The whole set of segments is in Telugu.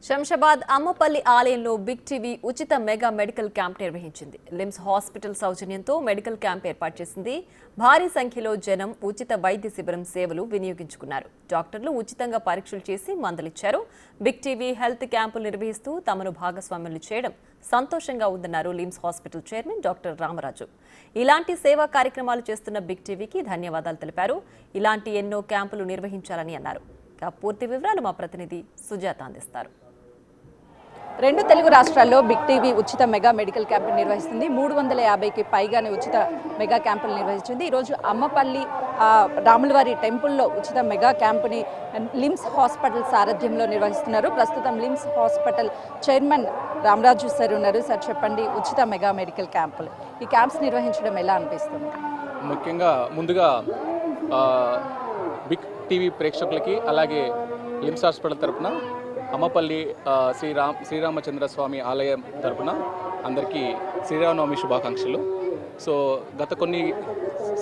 శంషాబాద్ అమ్మపల్లి ఆలయంలో బిగ్ టీవీ ఉచిత మెగా మెడికల్ క్యాంప్ నిర్వహించింది. లిమ్స్ హాస్పిటల్ సౌజన్యంతో మెడికల్ క్యాంప్ ఏర్పాటు చేసింది. భారీ సంఖ్యలో జనం ఉచిత వైద్య శిబిరం సేవలు వినియోగించుకున్నారు. డాక్టర్లు ఉచితంగా పరీక్షలు చేసి మందులిచ్చారు. బిగ్ టీవీ హెల్త్ క్యాంపులు నిర్వహిస్తూ తమను భాగస్వాములు చేయడం సంతోషంగా ఉందన్నారు LIMS hospital chairman doctor Ramaraju. ఇలాంటి సేవా కార్యక్రమాలు చేస్తున్న బిగ్ టీవీకి ధన్యవాదాలు తెలిపారు. ఇలాంటి ఎన్నో క్యాంపులు నిర్వహించాలని అన్నారు. పూర్తి వివరాలు మా ప్రతినిధి సుజాత అందిస్తారు. రెండు తెలుగు రాష్ట్రాల్లో బిగ్ టీవీ ఉచిత మెగా మెడికల్ క్యాంపులు నిర్వహిస్తుంది. 350కి పైగానే ఉచిత మెగా క్యాంపులు నిర్వహించింది. ఈరోజు అమ్మపల్లి రాములవారి టెంపుల్లో ఉచిత మెగా క్యాంపుని లిమ్స్ హాస్పిటల్ సారథ్యంలో నిర్వహిస్తున్నారు. ప్రస్తుతం LIMS hospital chairman Ramaraju sir ఉన్నారు. సార్ చెప్పండి, ఉచిత మెగా మెడికల్ క్యాంపులు ఈ క్యాంప్స్ నిర్వహించడం ఎలా అనిపిస్తుంది? ముఖ్యంగా ముందుగా బిగ్ టీవీ ప్రేక్షకులకి అలాగే లిమ్స్ హాస్పిటల్ తరఫున అమ్మపల్లి శ్రీరామచంద్ర స్వామి ఆలయం తరపున అందరికీ శ్రీరామనవమి శుభాకాంక్షలు. సో గత కొన్ని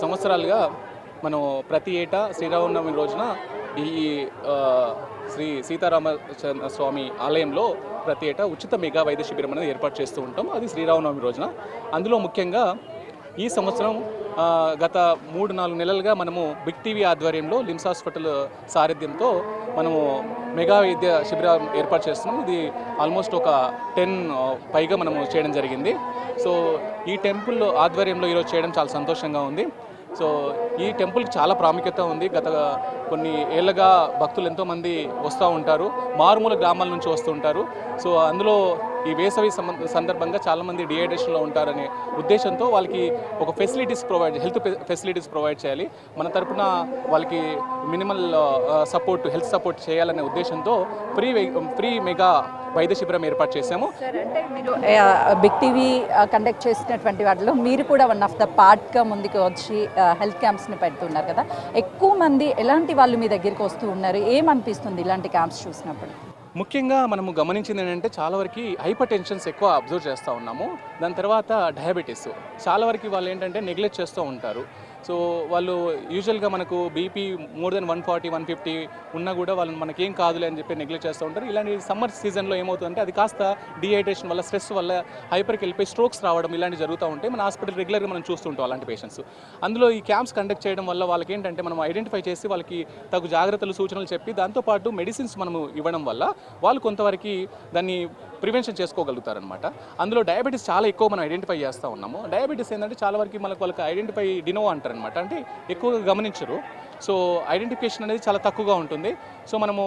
సంవత్సరాలుగా మనం ప్రతి ఏటా శ్రీరామనవమి రోజున ఈ శ్రీ సీతారామచంద్ర స్వామి ఆలయంలో ప్రతి ఏటా ఉచిత మెగా వైద్య శిబిరం అనేది ఏర్పాటు చేస్తూ ఉంటాం. అది శ్రీరామనవమి రోజున. అందులో ముఖ్యంగా ఈ సంవత్సరం గత 3-4 నెలలుగా మనము బిగ్ టీవీ ఆధ్వర్యంలో లిమ్స్ హాస్పిటల్ సారథ్యంతో మనము మెగా వైద్య శిబిరం ఏర్పాటు చేస్తున్నాం. ఇది ఆల్మోస్ట్ ఒక 10 పైగా మనము చేయడం జరిగింది. సో ఈ టెంపుల్ ఆధ్వర్యంలో ఈరోజు చేయడం చాలా సంతోషంగా ఉంది. సో ఈ టెంపుల్కి చాలా ప్రాముఖ్యత ఉంది. గత కొన్ని ఏళ్ళగా భక్తులు ఎంతోమంది వస్తూ ఉంటారు, మారుమూల గ్రామాల నుంచి వస్తూ ఉంటారు. సో అందులో ఈ వేసవి సందర్భంగా చాలామంది డిహైడ్రేషన్లో ఉంటారనే ఉద్దేశంతో వాళ్ళకి ఒక హెల్త్ ఫెసిలిటీస్ ప్రొవైడ్ చేయాలి. మన తరపున వాళ్ళకి మినిమల్ హెల్త్ సపోర్ట్ చేయాలనే ఉద్దేశంతో ఫ్రీ మెగా వైద్య శిబిరం ఏర్పాటు చేశాము. అంటే మీరు బిగ్ టీవీ కండక్ట్ చేసినటువంటి వాటిలో మీరు కూడా వన్ ఆఫ్ ద పార్ట్గా ముందుకు వచ్చి హెల్త్ క్యాంప్స్ని పెడుతున్నారు కదా. ఎక్కువ మంది ఎలాంటి వాళ్ళు మీ దగ్గరికి వస్తూ ఉన్నారు? ఏమనిపిస్తుంది ఇలాంటి క్యాంప్స్ చూసినప్పుడు? ముఖ్యంగా మనము గమనించింది ఏంటంటే చాలా వరకు హైపర్ టెన్షన్స్ ఎక్కువ అబ్జర్వ్ చేస్తూ ఉన్నాము. దాని తర్వాత డయాబెటీస్ చాలా వరకు వాళ్ళు ఏంటంటే నెగ్లెక్ట్ చేస్తూ ఉంటారు. సో వాళ్ళు యూజువల్గా మనకు బీపీ మోర్ దెన్ 140, 150 ఉన్నా కూడా వాళ్ళని మనకేం కాదులే అని చెప్పి నెగ్లెక్ట్ చేస్తూ ఉంటారు. ఇలాంటి సమ్మర్ సీజన్లో ఏమవుతుందంటే అది కాస్త డిహైడ్రేషన్ వల్ల, స్ట్రెస్ వల్ల హైపర్కి వెళ్ళిపోయి స్ట్రోక్స్ రావడం ఇలాంటివి జరుగుతూ ఉంటాయి. మన హాస్పిటల్ రెగ్యులర్గా మనం చూస్తుంటాం అలాంటి పేషెంట్స్. అందులో ఈ క్యాంప్స్ కండక్ట్ చేయడం వల్ల వాళ్ళకి ఏంటంటే మనం ఐడెంటిఫై చేసి వాళ్ళకి తగు జాగ్రత్తలు, సూచనలు చెప్పి దాంతోపాటు మెడిసిన్స్ మనము ఇవ్వడం వల్ల వాళ్ళు కొంతవరకు దాన్ని ప్రివెన్షన్ చేసుకోగలుగుతారనమాట. అందులో డయాబెటీస్ చాలా ఎక్కువ మనం ఐడెంటిఫై చేస్తూ ఉన్నాము. డయాబెటీస్ ఏంటంటే చాలా వరకు వాళ్ళకి ఐడెంటిఫై డినో అంటారు అనమాట, అంటే ఎక్కువగా గమనించరు. సో ఐడెంటిఫికేషన్ అనేది చాలా తక్కువగా ఉంటుంది. సో మనము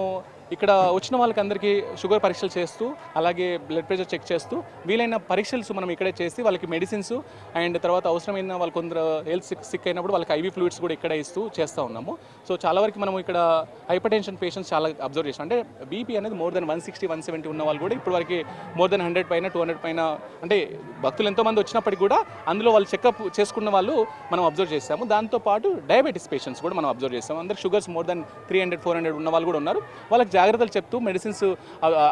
ఇక్కడ వచ్చిన వాళ్ళకి అందరికీ షుగర్ పరీక్షలు చేస్తూ, అలాగే బ్లడ్ ప్రెషర్ చెక్ చేస్తూ, వీలైన పరీక్షలు మనం ఇక్కడే చేసి వాళ్ళకి మెడిసిన్స్ అండ్ తర్వాత అవసరమైన వాళ్ళు కొందరు హెల్త్ సిక్ అయినప్పుడు వాళ్ళకి ఐవీ ఫ్లూయిడ్స్ కూడా ఇక్కడ ఇస్తూ చేస్తూ ఉన్నాము. సో చాలా వరకు మనం ఇక్కడ హైపర్ టెన్షన్ పేషెంట్స్ చాలా అబ్జర్వ్ చేస్తాం. అంటే బీపీ అనేది మోర్ దెన్ 160, 170 ఉన్న వాళ్ళు కూడా ఇప్పుడు వరకు మోర్ దెన్ 100 పైన, 200 పైన, అంటే భక్తులు ఎంతోమంది వచ్చినప్పటికీ కూడా అందులో వాళ్ళు చెకప్ చేసుకున్న వాళ్ళు మనం అబ్జర్వ్ చేస్తాము. దాంతోపాటు డయాబెటీస్ పేషెంట్స్ కూడా మనం అబ్జర్వ్ చేస్తాము. అందరికి షుగర్స్ మోర్ దెన్ 300, 400 ఉన్న వాళ్ళు కూడా ఉన్నారు. వాళ్ళకి జాగ్రత్తలు చెప్తూ మెడిసిన్స్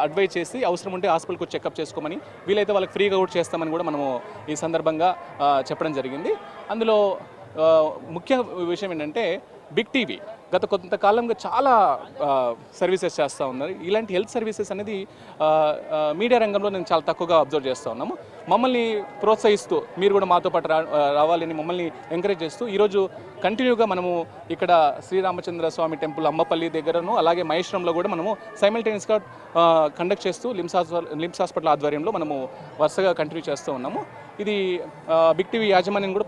అడ్వైజ్ చేసి అవసరం ఉంటే హాస్పిటల్కి వచ్చి చెకప్ చేసుకోమని, వీలైతే వాళ్ళకి ఫ్రీగా కూడా చేస్తామని కూడా మనము ఈ సందర్భంగా చెప్పడం జరిగింది. అందులో ముఖ్య విషయం ఏంటంటే బిగ్ టీవీ గత కొంతకాలంగా చాలా సర్వీసెస్ చేస్తూ ఉన్నారు. ఇలాంటి హెల్త్ సర్వీసెస్ అనేది మీడియా రంగంలో నేను చాలా తక్కువగా అబ్జర్వ్ చేస్తూ ఉన్నాము. మమ్మల్ని ప్రోత్సహిస్తూ మీరు కూడా మాతో పాటు రావాలని మమ్మల్ని ఎంకరేజ్ చేస్తూ ఈరోజు కంటిన్యూగా మనము ఇక్కడ శ్రీరామచంద్ర స్వామి టెంపుల్ అమ్మపల్లి దగ్గరను, అలాగే మహేశ్వరంలో కూడా మనము సైమల్టేనియస్గా కండక్ట్ చేస్తూ లిమ్స్ హాస్పిటల్ ఆధ్వర్యంలో మనము వరుసగా కంటిన్యూ చేస్తూ ఉన్నాము. ఇది బిగ్ టీవీ యాజమాన్యం కూడా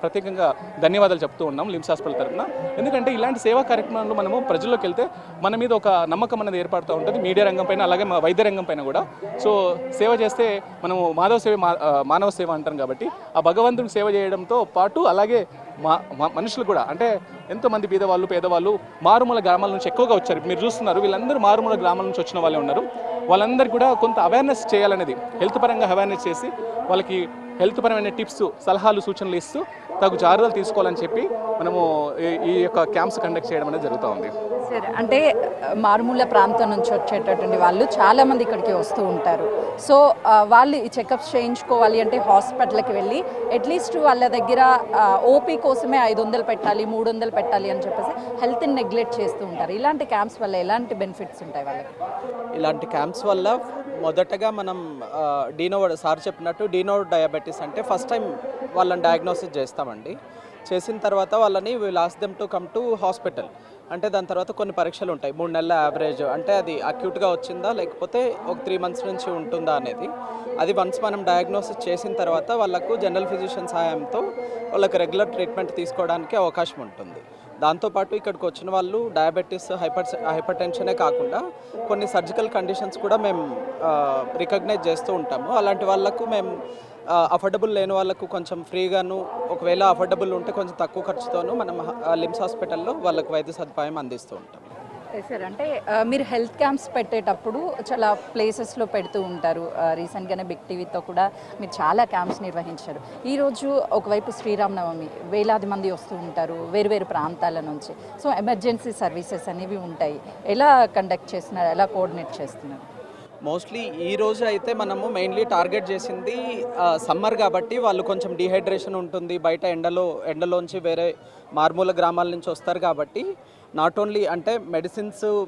ప్రత్యేకంగా ధన్యవాదాలు చెప్తూ ఉన్నాం లిమ్స్ హాస్పిటల్ తరఫున. ఎందుకంటే ఇలాంటి సేవా కార్యక్రమాల్లో మనము ప్రజల్లోకి వెళ్తే మన మీద ఒక నమ్మకం అనేది ఏర్పడుతూ ఉంటుంది, మీడియా రంగం పైన, అలాగే వైద్య రంగం పైన కూడా. సో సేవ చేస్తే మనము మానవ సేవ అంటాం కాబట్టి ఆ భగవంతుడికి సేవ చేయడంతో పాటు అలాగే మనుషులు కూడా, అంటే ఎంతోమంది పేదవాళ్ళు మారుమూల గ్రామాల నుంచి ఎక్కువగా వచ్చారు. మీరు చూస్తున్నారు, వీళ్ళందరూ మారుమూల గ్రామాల నుంచి వచ్చిన వాళ్ళే ఉన్నారు. వాళ్ళందరికీ కూడా కొంత అవేర్నెస్ చేయాలనేది, హెల్త్ పరంగా అవేర్నెస్ చేసి వాళ్ళకి హెల్త్ పరమైన టిప్స్, సలహాలు, సూచనలు ఇస్తూ తగు జాగ్రత్తలు తీసుకోవాలని చెప్పి మనము ఈ యొక్క క్యాంప్స్ కండక్ట్ చేయడం అనేది జరుగుతూ ఉంది. సార్ అంటే మారుమూల ప్రాంతం నుంచి వచ్చేటటువంటి వాళ్ళు చాలామంది ఇక్కడికి వస్తూ ఉంటారు. సో వాళ్ళు ఈ చెకప్స్ చేయించుకోవాలి అంటే హాస్పిటల్కి వెళ్ళి అట్లీస్ట్ వాళ్ళ దగ్గర ఓపీ కోసమే 500 పెట్టాలి 300 పెట్టాలి అని చెప్పేసి హెల్త్ని నెగ్లెక్ట్ చేస్తూ ఉంటారు. ఇలాంటి క్యాంప్స్ వల్ల ఎలాంటి బెనిఫిట్స్ ఉంటాయి వాళ్ళకి? ఇలాంటి క్యాంప్స్ వల్ల మొదటగా మనం డీనో సార్ చెప్పినట్టు డీనో డయాబెటీస్ అంటే ఫస్ట్ టైం వాళ్ళని డయాగ్నోసిస్ చేస్తామండి. చేసిన తర్వాత వాళ్ళని will ask them to come to hospital. అంటే దాని తర్వాత కొన్ని పరీక్షలు ఉంటాయి, 3 నెలల యావరేజ్, అంటే అది అక్యూట్గా వచ్చిందా లేకపోతే ఒక 3 మంత్స్ నుంచి ఉంటుందా అనేది. అది వన్స్ మనం డయాగ్నోసిస్ చేసిన తర్వాత వాళ్ళకు జనరల్ ఫిజిషియన్ సహాయంతో వాళ్ళకి రెగ్యులర్ ట్రీట్మెంట్ తీసుకోవడానికి అవకాశం ఉంటుంది. దాంతోపాటు ఇక్కడికి వచ్చిన వాళ్ళు డయాబెటీస్ హైపర్ టెన్షనే కాకుండా కొన్ని సర్జికల్ కండిషన్స్ కూడా మేము రికగ్నైజ్ చేస్తూ ఉంటాము. అలాంటి వాళ్ళకు మేము అఫోర్డబుల్ లేని వాళ్ళకు కొంచెం ఫ్రీగాను, ఒకవేళ అఫోర్డబుల్ ఉంటే కొంచెం తక్కువ ఖర్చుతోనూ మనం లిమ్స్ హాస్పిటల్లో వాళ్ళకు వైద్య సదుపాయం అందిస్తూ ఉంటాం. సార్ అంటే మీరు హెల్త్ క్యాంప్స్ పెట్టేటప్పుడు చాలా ప్లేసెస్లో పెడుతూ ఉంటారు. రీసెంట్గానే బిగ్ టీవీతో కూడా మీరు చాలా క్యాంప్స్ నిర్వహించారు. ఈరోజు ఒకవైపు శ్రీరామనవమి, వేలాది మంది వస్తూ ఉంటారు వేరు ప్రాంతాల నుంచి. సో ఎమర్జెన్సీ సర్వీసెస్ అనేవి ఉంటాయి. ఎలా కండక్ట్ చేస్తున్నారు, ఎలా కోఆర్డినేట్ చేస్తున్నారు? మోస్ట్లీ ఈ రోజు అయితే మనము మెయిన్లీ టార్గెట్ చేసింది సమ్మర్ కాబట్టి వాళ్ళు కొంచెం డిహైడ్రేషన్ ఉంటుంది, బయట ఎండలోంచి వేరే మారుమూల గ్రామాల నుంచి వస్తారు కాబట్టి నాట్ ఓన్లీ అంటే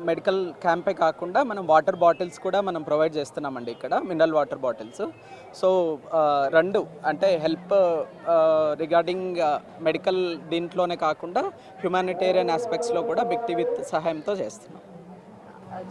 మెడికల్ క్యాంపే కాకుండా మనం వాటర్ బాటిల్స్ కూడా మనం ప్రొవైడ్ చేస్తున్నామండి ఇక్కడ, మినరల్ వాటర్ బాటిల్స్. సో 2 అంటే హెల్ప్ రిగార్డింగ్ మెడికల్ దీంట్లోనే కాకుండా హ్యుమానిటేరియన్ ఆస్పెక్ట్స్లో కూడా బిగ్ టీవీ సహాయంతో చేస్తున్నాం.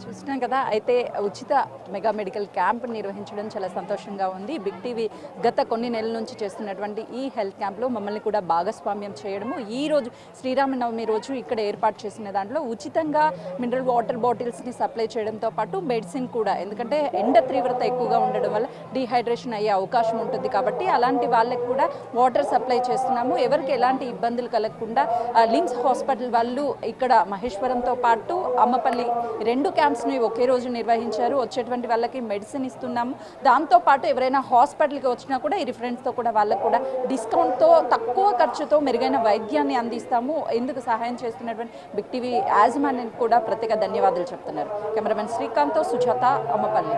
చూసినాం కదా, అయితే ఉచిత మెగా మెడికల్ క్యాంప్ నిర్వహించడం చాలా సంతోషంగా ఉంది. బిగ్ టీవీ గత కొన్ని నెలల నుంచి చేస్తున్నటువంటి ఈ హెల్త్ క్యాంప్లో మమ్మల్ని కూడా భాగస్వామ్యం చేయడము, ఈ రోజు శ్రీరామనవమి రోజు ఇక్కడ ఏర్పాటు చేసిన దాంట్లో ఉచితంగా మినరల్ వాటర్ బాటిల్స్ని సప్లై చేయడంతో పాటు మెడిసిన్ కూడా, ఎందుకంటే ఎండ తీవ్రత ఎక్కువగా ఉండడం వల్ల డీహైడ్రేషన్ అయ్యే అవకాశం ఉంటుంది కాబట్టి అలాంటి వాళ్ళకి కూడా వాటర్ సప్లై చేస్తున్నాము. ఎవరికి ఎలాంటి ఇబ్బందులు కలగకుండా లిమ్స్ హాస్పిటల్ వాళ్ళు ఇక్కడ మహేశ్వరంతో పాటు అమ్మపల్లి 2 క్యాంప్స్ని ఒకే రోజు నిర్వహించారు. వచ్చేటువంటి వాళ్ళకి మెడిసిన్ ఇస్తున్నాము. దాంతోపాటు ఎవరైనా హాస్పిటల్కి వచ్చినా కూడా ఈ రిఫరెన్స్తో కూడా వాళ్ళకు కూడా డిస్కౌంట్తో తక్కువ ఖర్చుతో మెరుగైన వైద్యాన్ని అందిస్తాము. ఎందుకు సహాయం చేస్తున్నటువంటి బిగ్ టీవీ యాజమాన్యానికి కూడా ప్రత్యేక ధన్యవాదాలు చెప్తున్నారు. కెమెరామెన్ శ్రీకాంత్తో సుజాత, అమ్మపల్లి.